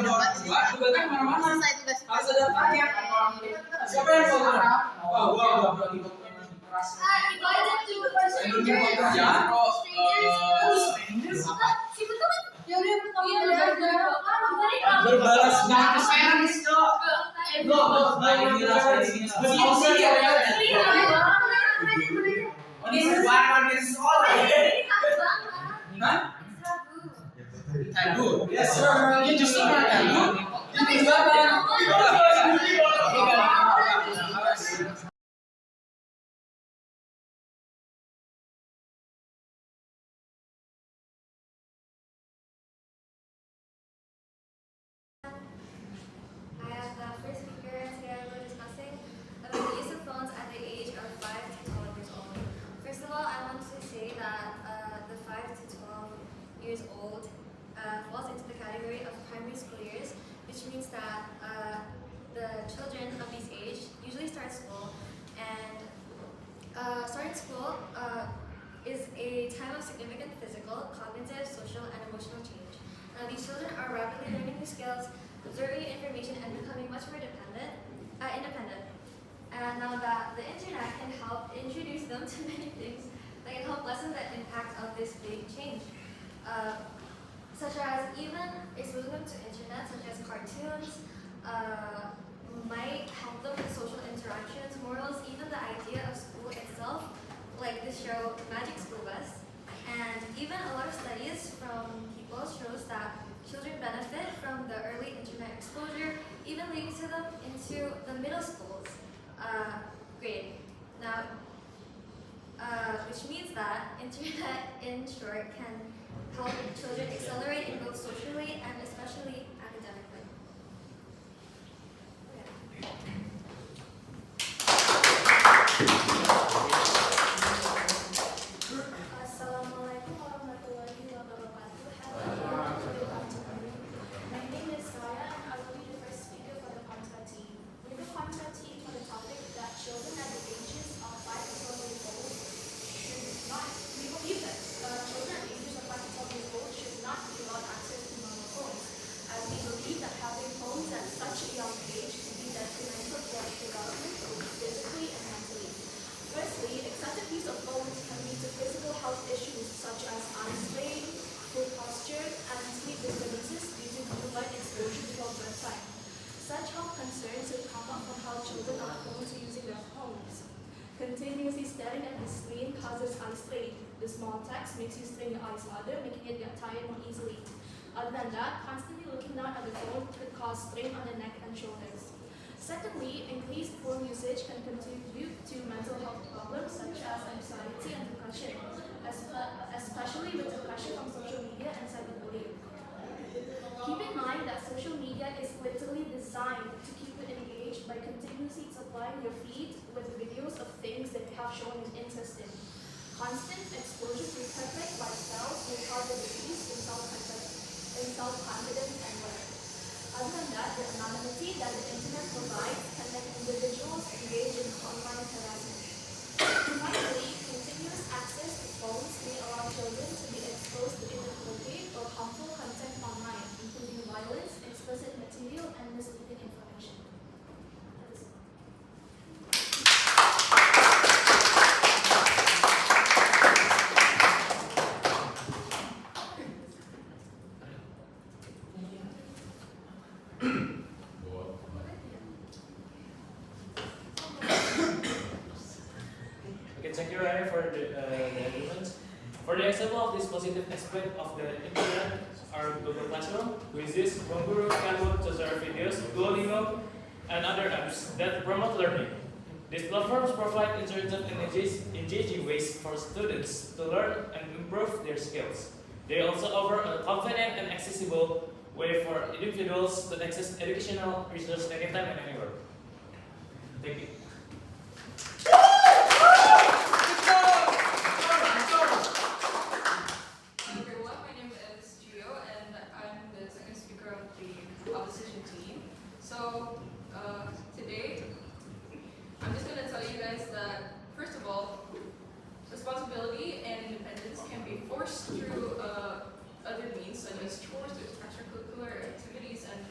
kan mana-mana. Harus ada target. Siapa yang mau? Gua kerjaan kok. Berbalas nafas kok. Ini lah ini sebuah sekolah. Tabu. Yes sir. You just tabu. Falls into the category of primary school years, which means that the children of this age usually start school, and starting school is a time of significant physical, cognitive, social, and emotional change. Now, these children are rapidly learning new skills, absorbing information, and becoming much more independent. And now that the internet can help introduce them to many things that can help lessen the impact of this big change. Such as even exposing them to internet, such as cartoons, might help them with social interactions, morals, even the idea of school itself, like the show Magic School Bus. And even a lot of studies from people shows that children benefit from the early internet exposure, even leading to them into the middle school's grade. Now, which means that internet, in short, can help children accelerate in both socially and especially academically. Assalamualaikum warahmatullahi wabarakatuh. My name is Saya and I will be the first speaker for the Contact team. We will contact team for the topic that children at the ages of 5 to 12 years old should not. We believe that children at the ages of 5 to 12 years old should not be allowed access to mobile phones, as we believe that having phones at such a young age can be detrimental to their development both physically and mentally. Firstly, excessive use of phones can lead to physical health issues such as eye strain, poor posture, and sleep disturbances due to blue light exposure to our time. Such health concerns will come up from how children are prone to using their phones. Continuously staring at the screen causes eye strain. The small text makes you strain your eyes harder, making it get tired more easily. Other than that, constantly looking down at the phone could cause strain on the neck and shoulders. Secondly, increased phone usage can contribute to mental health problems such as anxiety and depression, especially with the pressure from social media and cyberbullying. Keep in mind that social media is literally designed to keep you engaged by continuously supplying your feed with videos of things that you have shown an interest in. Constant exposure to perfect lifestyles will cause a decrease in self-confidence and worth. Other than that, the anonymity that the internet provides can make individuals engage in online harassment. Finally, continuous access to phones may allow children to be exposed to inappropriate or harmful content online, including violence, explicit material, and misleading information. Thank you, Ryan, for the argument. For the example of this positive aspect of the internet are Google Classroom, quizzes, Guru, Canva, tutorial videos, Duolingo, and other apps that promote learning. These platforms provide interactive and engaging ways for students to learn and improve their skills. They also offer a convenient and accessible way for individuals to access educational resources anytime and anywhere. Thank you. Opposition team. So today, I'm just going to tell you guys that, first of all, responsibility and independence can be forced through other means, such as chores, extracurricular activities, and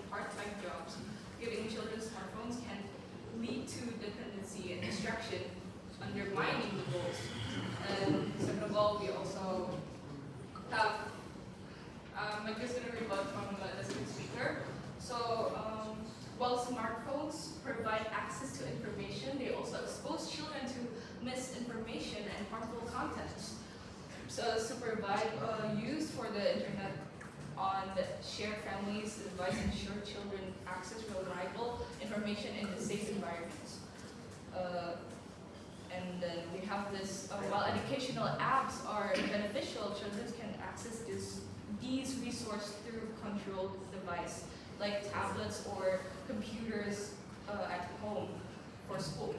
misinformation and harmful contents. So supervised use for the internet on shared families advice ensure children access reliable information in a safe environments. And then we have this, while educational apps are beneficial, children can access these resources through controlled device, like tablets or computers at home for school,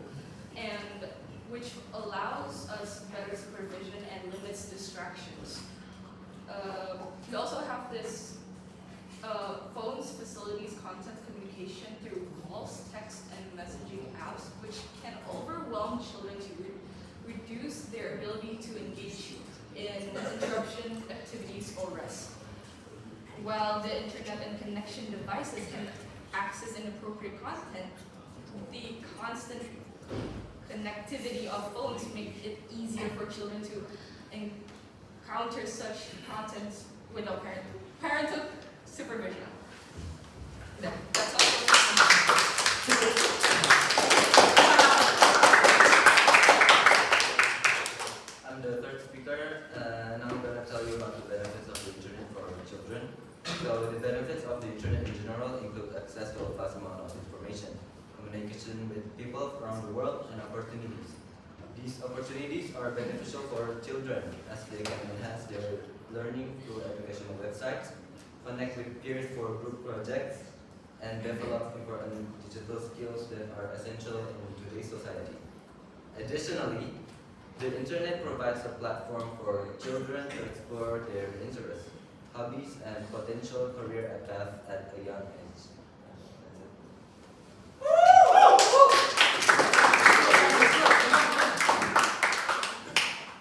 and which allows us better supervision and limits distractions. We also have this phones facilities content communication through calls, text, and messaging apps, which can overwhelm children to reduce their ability to engage in interruption activities or rest. While the internet and connection devices can access inappropriate content, the constant connectivity of phones make it easier for children to encounter such content without parental supervision. That's all. I'm the third speaker, and I'm going to tell you about the benefits of the internet for children. So the benefits of the internet in general include access to a vast amount of information, communication with people around the world, and opportunities. These opportunities are beneficial for children as they can enhance their learning through educational websites, connect with peers for group projects, and develop important digital skills that are essential in today's society. Additionally, the internet provides a platform for children to explore their interests, hobbies, and potential career paths at a young age.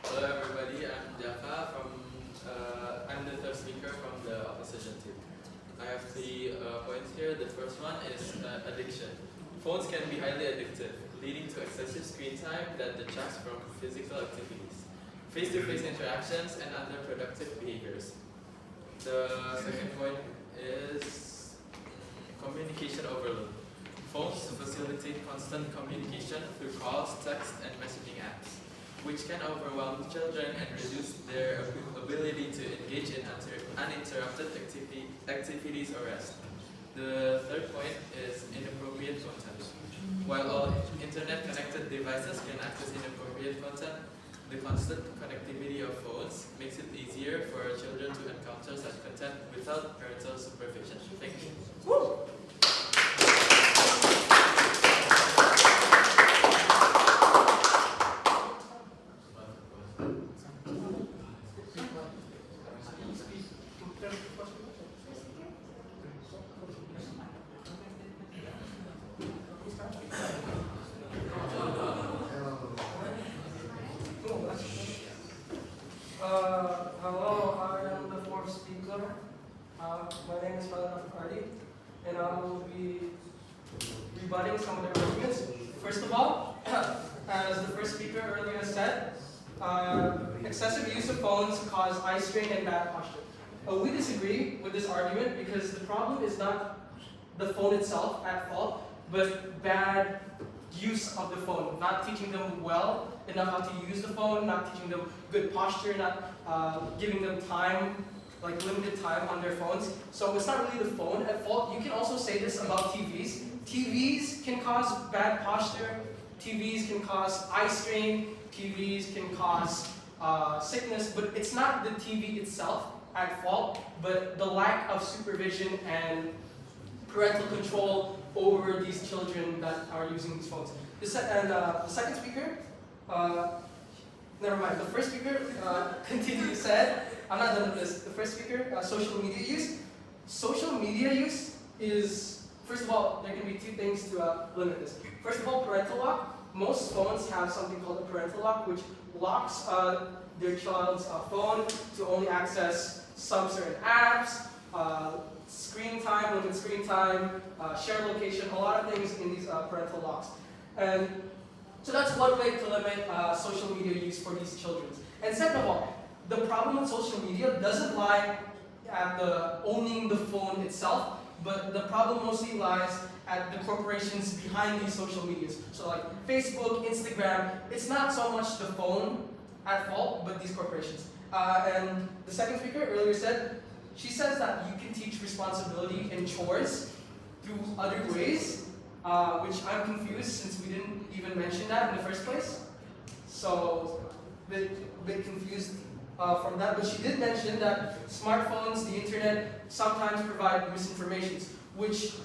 Hello everybody, I'm Jaffa I'm the third speaker from the opposition team. I have three points here. The first one is addiction. Phones can be highly addictive, leading to excessive screen time that detracts from physical activities, face-to-face interactions, and other productive behaviors. The second point is communication overload. Phones facilitate constant communication through calls, text, and messaging apps, which can overwhelm children and reduce their ability to engage in uninterrupted activities or rest. The third point is inappropriate content. While all internet-connected devices can access inappropriate content, the constant connectivity of phones makes it easier for children to encounter such content without parental supervision. Thank you. Hello, I am the fourth speaker. My name is Ardi, and I will be rebutting some of the arguments. First of all, as the first speaker earlier said, excessive use of phones cause eye strain and bad posture. We disagree with this argument because the problem is not the phone itself at fault, but bad use of the phone, not teaching them well enough how to use the phone, not teaching them good posture, not giving them time, like limited time on their phones. So it's not really the phone at fault. You can also say this about TVs. TVs can cause bad posture, TVs can cause eye strain, TVs can cause sickness, but it's not the TV itself at fault, but the lack of supervision and parental control over these children that are using these phones. The second speaker, never mind, the first speaker continued said, I'm not done with this. The first speaker, social media use. Social media use is, first of all, there can be two things to limit this. First of all, parental lock. Most phones have something called a parental lock, which locks their child's phone to only access some certain apps, screen time, limit screen time, share location, a lot of things in these parental locks. And so that's one way to limit social media use for these children. And second of all, the problem with social media doesn't lie at the owning the phone itself, but the problem mostly lies at the corporations behind these social medias. So like Facebook, Instagram, it's not so much the phone at fault, but these corporations. And the second speaker earlier said, she says that you can teach responsibility and chores through other ways, which I'm confused since we didn't even mention that in the first place. So, bit confused from that. But she did mention that smartphones, the internet, sometimes provide misinformation, which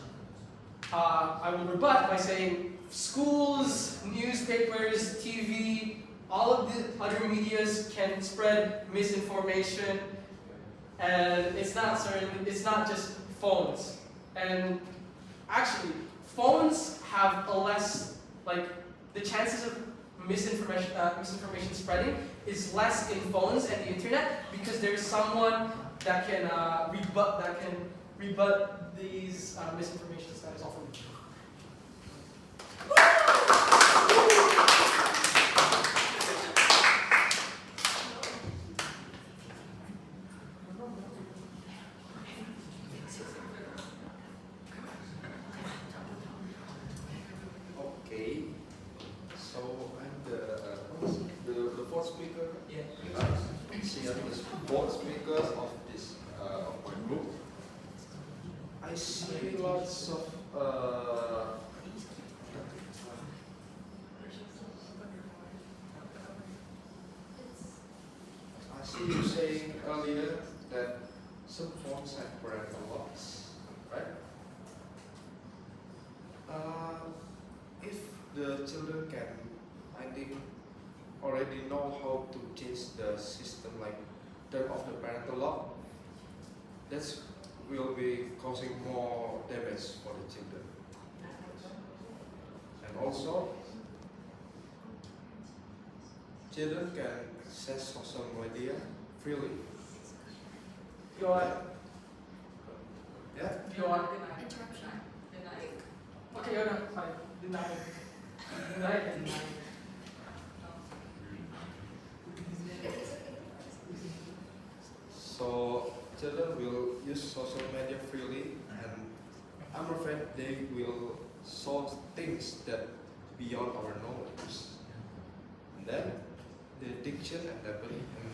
I will rebut by saying schools, newspapers, TV, all of the other medias can spread misinformation, and it's not just phones. And actually, phones have a less, like, the chances of misinformation spreading is less in phones and the internet because there's someone that can rebut these misinformations. That is all from me. Okay, so I'm the fourth speaker. Yeah. See, I'm the fourth speaker of this of my group. I see lots of I see you saying earlier that some phones have parental locks, right? If the children can, I think, already know how to change the system, like turn off the parental lock, that will be causing more damage for the children. And also, children can access social media freely. You want? Yeah? You want? Interruption. Okay, no, fine. Deny. Deny. So children will use social media freely, and I'm afraid they will solve things that beyond our knowledge. And then the addiction and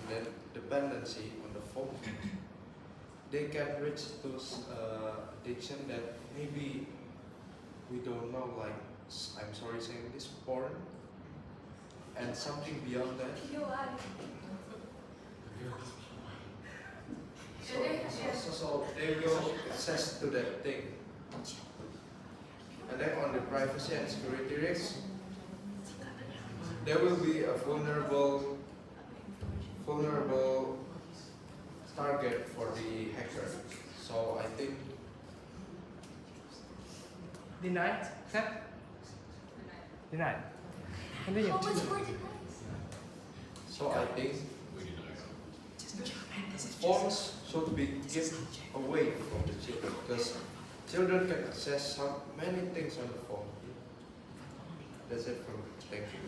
then dependency on the phone. They can reach those addiction that maybe we don't know, like, I'm sorry saying this, porn, and something beyond that. So they will access to that thing. And then on the privacy and security risks, there will be a vulnerable target for the hacker. So I think Deny? Accept? Deny. Continue. How much more denies? so. I think phones should be given away from the children because children can access so many things on the phone. That's it from me. Thank you.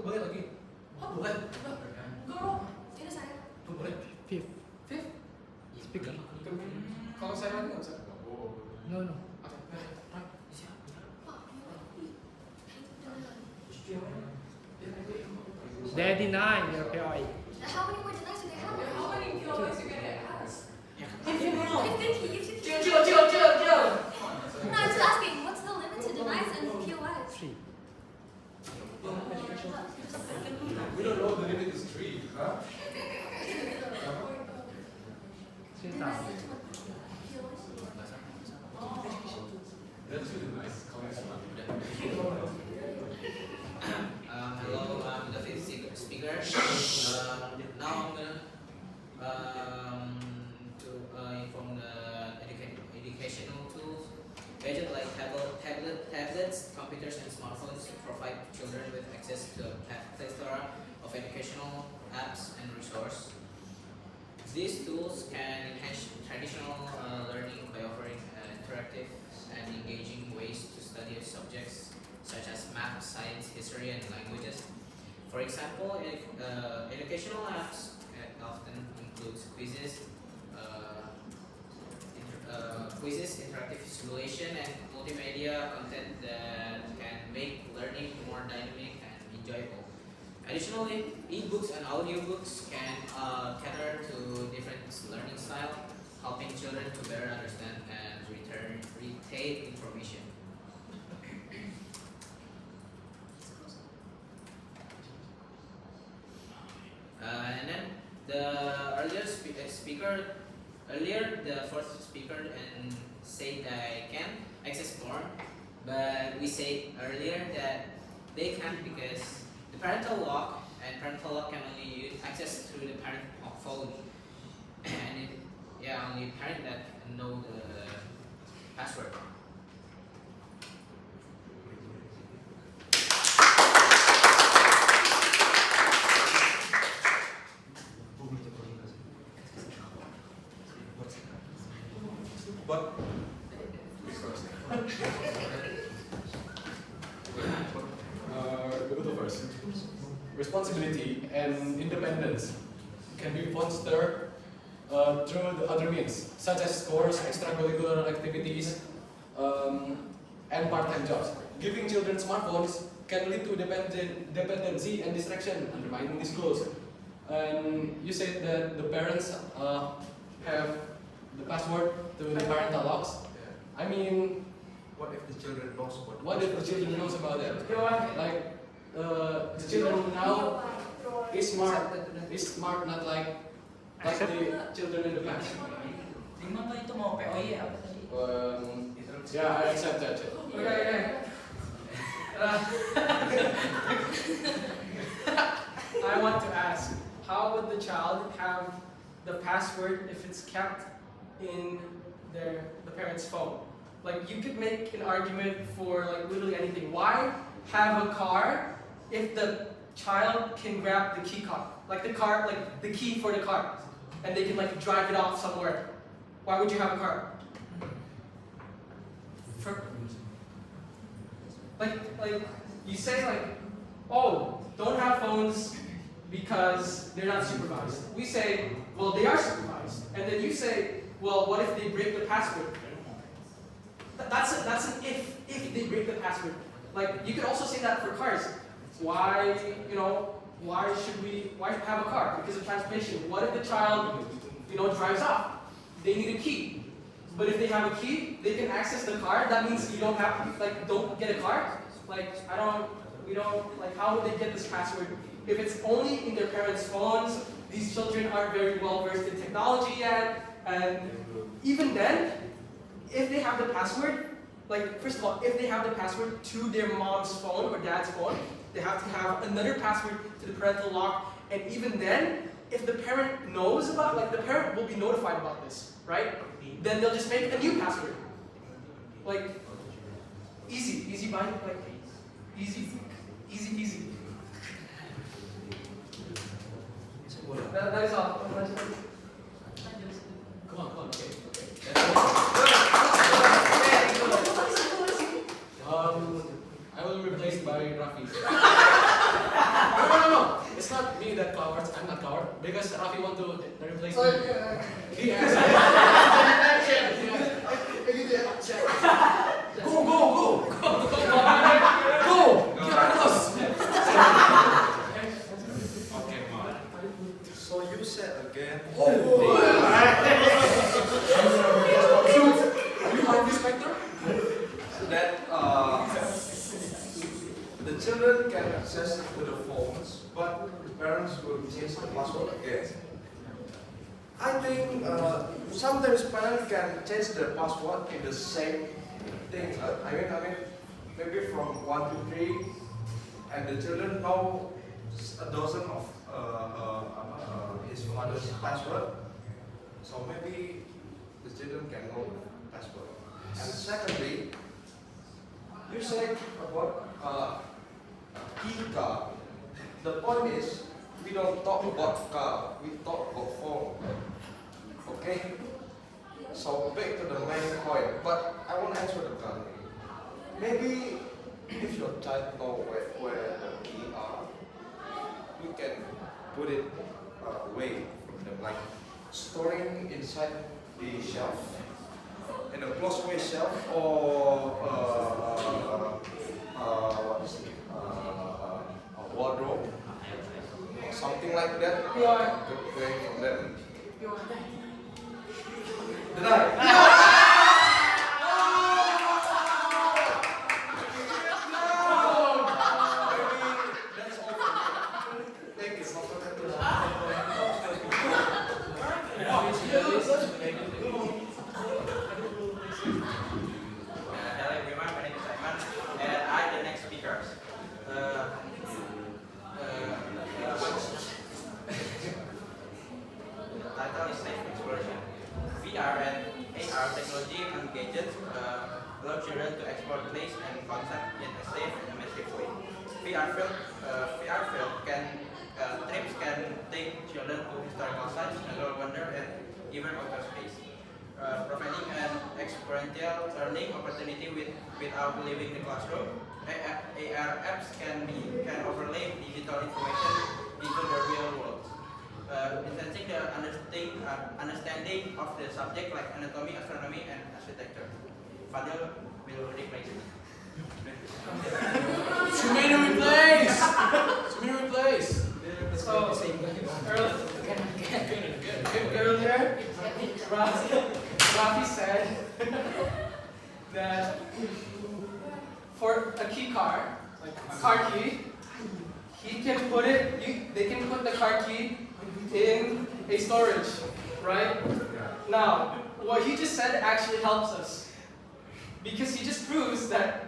Boleh lagi? Boleh. Guru, ini saya. Boleh. Fifth. Fifth? Speaker. Kalau saya lagi nggak bisa. No, no. Oke. They deny your POI. How many more denies do they have? How many POIs you gonna ask? If you Chill. No, I'm just asking, what's the limit to denies and POIs? 3. We don't know the limit is 3, huh? 3 times. That's really nice. Hello, I'm the fifth speaker. Now I'm gonna inform the educational tools. Gadgets like tablets, computers, and smartphones provide children with access to a plethora of educational apps and resources. These tools can enhance traditional learning by offering interactive and engaging ways to study subjects such as math, science, history, and languages. For example, educational apps can often include quizzes, interactive simulation, and multimedia content that can make learning more dynamic and enjoyable. Additionally, e-books and audiobooks can cater to different learning styles, helping children to better understand and retain information. And then the the fourth speaker and said that I can access more, but we said earlier that they can't because the parental lock can only access through the parent phone, and only parent that know the password. But go to first. Responsibility and independence can be fostered through the other means, such as scores, extracurricular activities, and part-time jobs. Giving children smartphones can lead to dependency and distraction, undermining these goals. And you said that the parents have the password to the parental locks. I mean, What if the children knows what if the children knows about that? Like the children now is smart, not like the children in the past. Yeah, I accept that. Okay. I want to ask, how would the child have the password if it's kept in the parent's phone? Like, you could make an argument for like literally anything. Why have a car if the child can grab the key card, like the key for the car, and they can like drive it off somewhere? Why would you have a car? Like you say like, oh, don't have phones because they're not supervised. We say, well, they are supervised, and then you say, well, what if they break the password? That's an if they break the password. Like, you could also say that for cars. Why have a car? Because of transportation. What if the child, drives off? They need a key. But if they have a key, they can access the car. That means you don't get a car. How would they get this password? If it's only in their parents' phones, these children aren't very well versed in technology yet. And even then, if they have the password, first of all, if they have the password to their mom's phone or dad's phone, they have to have another password to the parental lock. And even then, if the parent knows about, the parent will be notified about this, right? Then they'll just make a new password. Easy, bye. Easy. That is all. Come on, okay. I will be replaced by Rafi. No. It's not me that coward. I'm not coward. Because Rafi want to replace me. Go! Get us! Okay, Mark. So you said again. Are you Harvey Specter? That the children can access to the phones, but the parents will change the password again. I think sometimes parents can change their password in the same thing. I mean, maybe from 1 to 3, and the children know a dozen of his mother's password. So maybe the children can know the password. And secondly, you said about key card. The point is, we don't talk about car, we talk about phone. Okay? So back to the main point, but I want to answer the car. Maybe if your child know where the key are, we can put it away from them, like storing inside the shelf, in a closed way shelf, or what is it? A wardrobe, or something like that. Good way for them. Did I? Hello everyone, my name is Aiman, and I'm the next speaker. The title is Safe Exploration. VR and AR technology and gadgets allow children to explore place and concept in a safe and immersive way. VR film trips can take children to historical sites, natural wonder, and even outer space. Providing an experiential learning opportunity without leaving the classroom. AR apps can overlay digital information into the real world, enhancing the understanding of the subject like anatomy, astronomy, and architecture. Fadil will replace it. Sumino replace! Sumino replace! So, earlier, Rafi said that for a key card, like a car key, he can put it, they can put the car key in a storage, right? Now, what he just said actually helps us, because he just proves that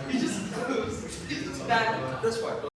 he just proves that That's why.